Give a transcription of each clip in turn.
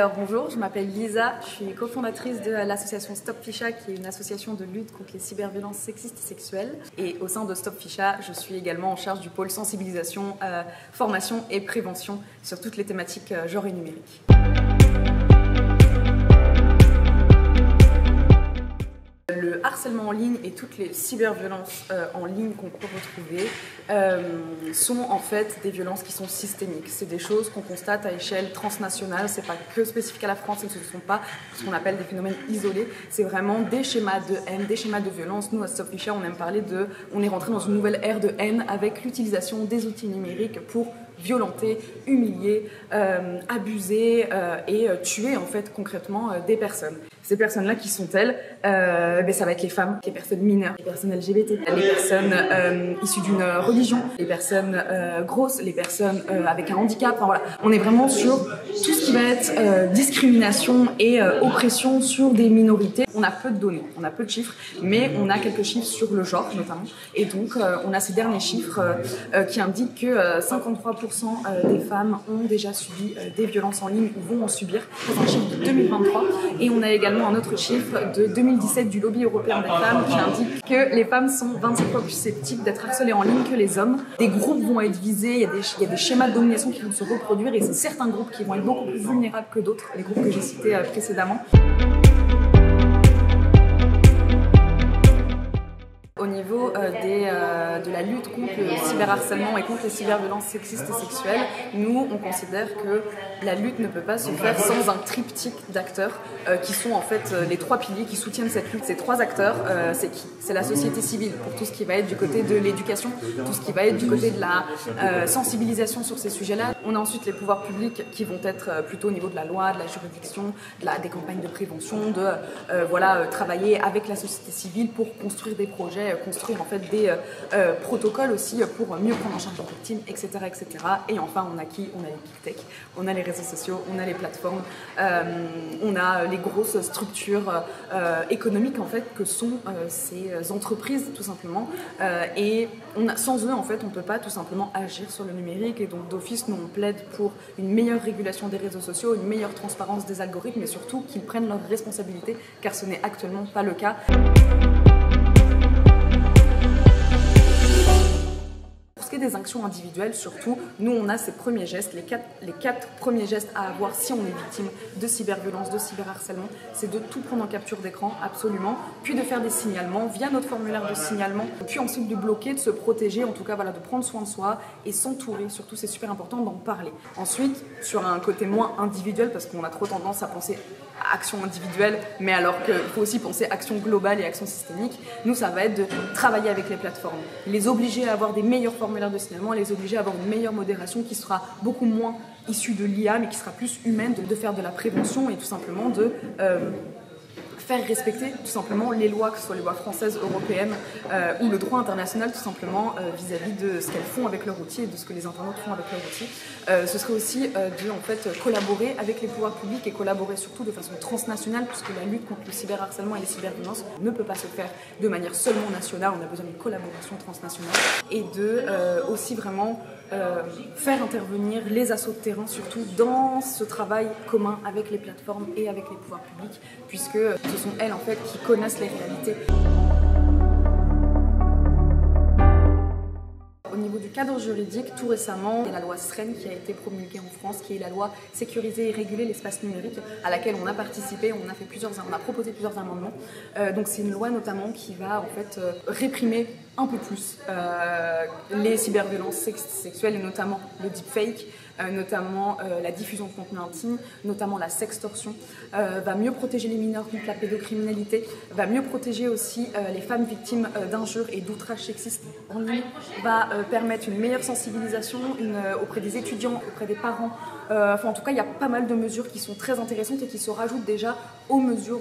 Alors bonjour, je m'appelle Lisa, je suis cofondatrice de l'association Stop Ficha qui est une association de lutte contre les cyberviolences sexistes et sexuelles. Et au sein de Stop Ficha, je suis également en charge du pôle sensibilisation, formation et prévention sur toutes les thématiques genre et numérique. Le harcèlement en ligne et toutes les cyberviolences en ligne qu'on peut retrouver sont en fait des violences qui sont systémiques. C'est des choses qu'on constate à échelle transnationale, c'est pas que spécifique à la France, ce ne sont pas ce qu'on appelle des phénomènes isolés, c'est vraiment des schémas de haine, des schémas de violence. Nous à Stop Ficha, on aime parler on est rentré dans une nouvelle ère de haine avec l'utilisation des outils numériques pour violenter, humilier, abuser et tuer en fait concrètement des personnes. Ces personnes-là, qui sont-elles? Ça va être les femmes, les personnes mineures, les personnes LGBT, les personnes issues d'une religion, les personnes grosses, les personnes avec un handicap. Enfin, voilà. On est vraiment sur tout ce qui va être discrimination et oppression sur des minorités. On a peu de données, on a peu de chiffres, mais on a quelques chiffres sur le genre notamment. Et donc, on a ces derniers chiffres qui indiquent que 53% des femmes ont déjà subi des violences en ligne ou vont en subir. C'est un chiffre de 2023. Et on a également un autre chiffre de 2017 du lobby européen des femmes qui indique que les femmes sont 27 fois plus susceptibles d'être harcelées en ligne que les hommes. Des groupes vont être visés, il y a des schémas de domination qui vont se reproduire et c'est certains groupes qui vont être beaucoup plus vulnérables que d'autres, les groupes que j'ai cités précédemment. Au niveau de la lutte contre le cyberharcèlement et contre les cyberviolences sexistes et sexuelles, nous, on considère que la lutte ne peut pas se faire sans un triptyque d'acteurs qui sont en fait les trois piliers qui soutiennent cette lutte. Ces trois acteurs, c'est qui? C'est la société civile pour tout ce qui va être du côté de l'éducation, tout ce qui va être du côté de la sensibilisation sur ces sujets-là. On a ensuite les pouvoirs publics qui vont être plutôt au niveau de la loi, de la juridiction, des campagnes de prévention, travailler avec la société civile pour construire des projets, construire en fait des protocoles aussi pour mieux prendre en charge les victimes, etc., etc. Et enfin, on a qui? On a les big tech, on a les réseaux sociaux, on a les plateformes, on a les grosses structures économiques en fait que sont ces entreprises tout simplement. Et sans eux en fait, on ne peut pas tout simplement agir sur le numérique. Et donc d'office, nous on plaide pour une meilleure régulation des réseaux sociaux, une meilleure transparence des algorithmes, et surtout qu'ils prennent leurs responsabilités, car ce n'est actuellement pas le cas. Des actions individuelles surtout, nous on a ces premiers gestes, les quatre premiers gestes à avoir si on est victime de cyberviolence, de cyberharcèlement, c'est de tout prendre en capture d'écran, absolument, puis de faire des signalements via notre formulaire de signalement, puis ensuite de bloquer, de se protéger, en tout cas voilà, de prendre soin de soi et s'entourer, surtout c'est super important d'en parler. Ensuite, sur un côté moins individuel, parce qu'on a trop tendance à penser à action individuelle, mais alors qu'il faut aussi penser action globale et action systémique, nous ça va être de travailler avec les plateformes, les obliger à avoir des meilleurs formulaires de signalement, les obliger à avoir une meilleure modération qui sera beaucoup moins issue de l'IA mais qui sera plus humaine, de faire de la prévention et tout simplement de faire respecter tout simplement les lois, que ce soit les lois françaises, européennes ou le droit international tout simplement vis-à-vis de ce qu'elles font avec leurs outils et de ce que les internautes font avec leurs outils. Ce serait aussi de en fait collaborer avec les pouvoirs publics et collaborer surtout de façon transnationale, puisque la lutte contre le cyberharcèlement et les cyberviolences ne peut pas se faire de manière seulement nationale. On a besoin d'une collaboration transnationale et de aussi vraiment faire intervenir les assos de terrain surtout dans ce travail commun avec les plateformes et avec les pouvoirs publics, puisque ce sont elles en fait qui connaissent les réalités. Au niveau du cadre juridique, tout récemment, il y a la loi SREN qui a été promulguée en France, qui est la loi sécuriser et réguler l'espace numérique, à laquelle on a participé, on a proposé plusieurs amendements. Donc c'est une loi notamment qui va en fait réprimer un peu plus les cyberviolences sexuelles et notamment le deepfake, notamment la diffusion de contenu intime, notamment la sextorsion, va mieux protéger les mineurs contre la pédocriminalité, va mieux protéger aussi les femmes victimes d'injures et d'outrages sexistes en ligne, va permettre une meilleure sensibilisation auprès des étudiants, auprès des parents. En tout cas, il y a pas mal de mesures qui sont très intéressantes et qui se rajoutent déjà aux mesures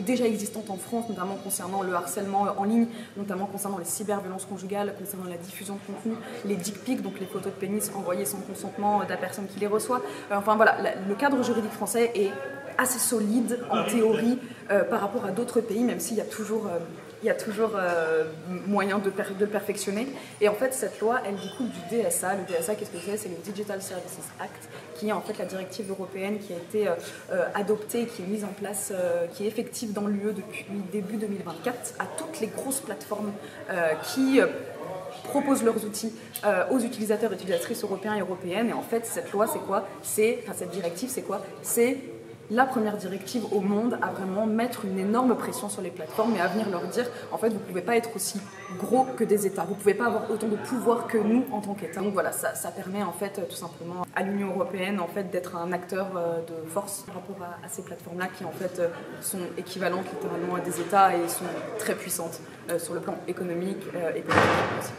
déjà existantes en France, notamment concernant le harcèlement en ligne, notamment concernant les cyberviolences conjugales, concernant la diffusion de contenu, les dick pics, donc les photos de pénis envoyées sans consentement de la personne qui les reçoit. Le cadre juridique français est assez solide en théorie par rapport à d'autres pays, même s'il y a toujours il y a toujours moyen de le perfectionner. Et en fait, cette loi, elle découle du DSA. Le DSA, qu'est-ce que c'est? C'est le Digital Services Act, qui est en fait la directive européenne qui a été adoptée, qui est mise en place, qui est effective dans l'UE depuis début 2024 à toutes les grosses plateformes qui proposent leurs outils aux utilisateurs et utilisatrices européens et européennes. Et en fait, cette loi, c'est quoi? Cette directive, c'est quoi? C'est la première directive au monde à vraiment mettre une énorme pression sur les plateformes et à venir leur dire, en fait, vous ne pouvez pas être aussi gros que des États, vous ne pouvez pas avoir autant de pouvoir que nous en tant qu'État. Donc voilà, ça permet en fait tout simplement à l'Union européenne en fait d'être un acteur de force par rapport à ces plateformes-là qui en fait sont équivalentes littéralement à des États et sont très puissantes sur le plan économique et politique aussi.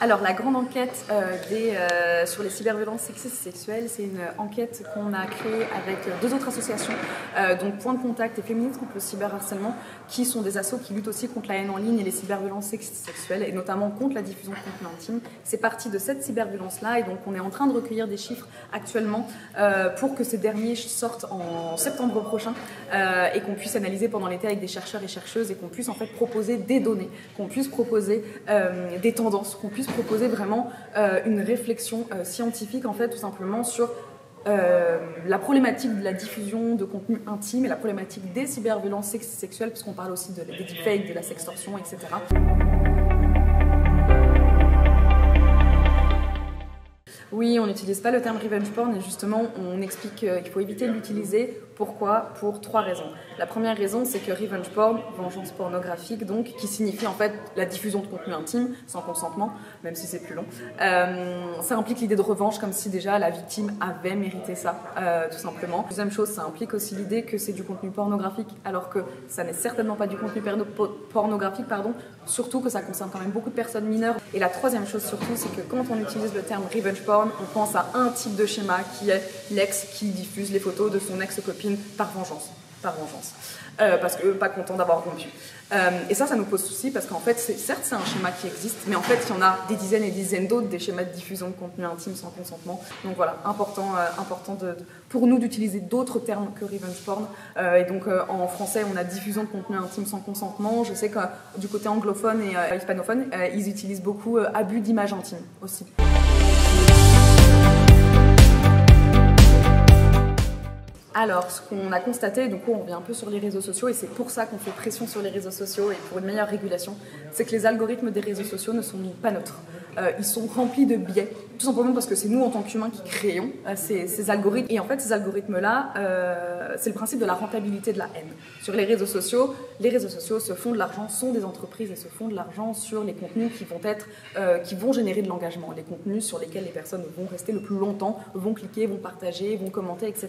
Alors, la grande enquête sur les cyberviolences sexistes et sexuelles, c'est une enquête qu'on a créée avec deux autres associations, donc Point de Contact et Féministes contre le cyberharcèlement, qui sont des assos qui luttent aussi contre la haine en ligne et les cyberviolences sexistes et sexuelles, et notamment contre la diffusion de contenu intime. C'est parti de cette cyberviolence-là, et donc on est en train de recueillir des chiffres actuellement pour que ces derniers sortent en septembre prochain et qu'on puisse analyser pendant l'été avec des chercheurs et chercheuses et qu'on puisse en fait proposer des données, qu'on puisse proposer des tendances, qu'on puisse proposer vraiment une réflexion scientifique en fait tout simplement sur la problématique de la diffusion de contenu intime et la problématique des cyberviolences sexuelles, puisqu'on parle aussi des deepfakes, de la sextorsion, etc. Oui, on n'utilise pas le terme revenge porn et justement on explique qu'il faut éviter de l'utiliser. Pourquoi? Pour trois raisons. La première raison, c'est que revenge porn, vengeance pornographique, donc, qui signifie en fait la diffusion de contenu intime sans consentement, même si c'est plus long, ça implique l'idée de revanche comme si déjà la victime avait mérité ça, tout simplement. Deuxième chose, ça implique aussi l'idée que c'est du contenu pornographique, alors que ça n'est certainement pas du contenu pornographique, surtout que ça concerne quand même beaucoup de personnes mineures. Et la troisième chose surtout, c'est que quand on utilise le terme revenge porn, on pense à un type de schéma qui est l'ex qui diffuse les photos de son ex-copine par vengeance. Parce que pas content d'avoir rompu. Et ça nous pose souci parce qu'en fait, certes, c'est un schéma qui existe, mais en fait, il y en a des dizaines et des dizaines d'autres, des schémas de diffusion de contenu intime sans consentement. Donc voilà, important pour nous d'utiliser d'autres termes que revenge porn. Et donc, en français, on a diffusion de contenu intime sans consentement. Je sais que du côté anglophone et hispanophone, ils utilisent beaucoup abus d'images intimes aussi. Alors, ce qu'on a constaté, donc on revient un peu sur les réseaux sociaux, et c'est pour ça qu'on fait pression sur les réseaux sociaux et pour une meilleure régulation, c'est que les algorithmes des réseaux sociaux ne sont pas neutres. Ils sont remplis de biais, tout simplement parce que c'est nous en tant qu'humains qui créons ces algorithmes. Et en fait, ces algorithmes-là, c'est le principe de la rentabilité de la haine. Sur les réseaux sociaux se font de l'argent, sont des entreprises et se font de l'argent sur les contenus qui vont générer de l'engagement, les contenus sur lesquels les personnes vont rester le plus longtemps, vont cliquer, vont partager, vont commenter, etc.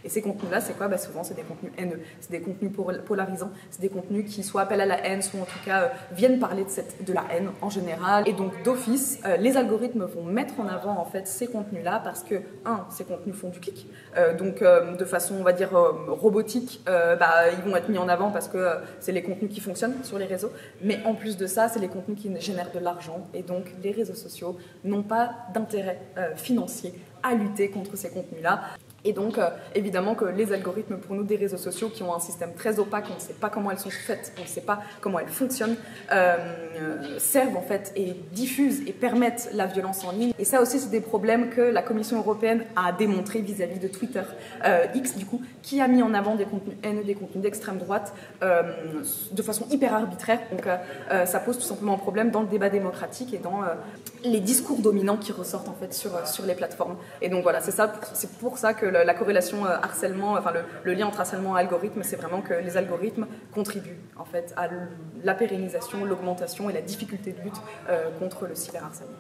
Et ces contenus-là, c'est quoi? Souvent, c'est des contenus haineux, c'est des contenus polarisants, c'est des contenus qui soit appellent à la haine, soit en tout cas viennent parler de la haine en général. Et donc, d'office, les algorithmes vont mettre en avant en fait ces contenus-là parce que, ces contenus font du clic, donc de façon, on va dire, robotique, ils vont être mis en avant parce que c'est les contenus qui fonctionnent sur les réseaux. Mais en plus de ça, c'est les contenus qui génèrent de l'argent. Et donc, les réseaux sociaux n'ont pas d'intérêt financier à lutter contre ces contenus-là. Et donc, évidemment que les algorithmes, pour nous, des réseaux sociaux qui ont un système très opaque, on ne sait pas comment elles sont faites, on ne sait pas comment elles fonctionnent, servent en fait et diffusent et permettent la violence en ligne. Et ça aussi, c'est des problèmes que la Commission européenne a démontré vis-à-vis de Twitter, X du coup, qui a mis en avant des contenus haineux, des contenus d'extrême droite, de façon hyper arbitraire. Donc, ça pose tout simplement un problème dans le débat démocratique et dans les discours dominants qui ressortent en fait sur les plateformes. Et donc voilà, c'est pour ça que la corrélation harcèlement, enfin le lien entre harcèlement et algorithme, c'est vraiment que les algorithmes contribuent en fait à la pérennisation, l'augmentation et la difficulté de lutte contre le cyberharcèlement.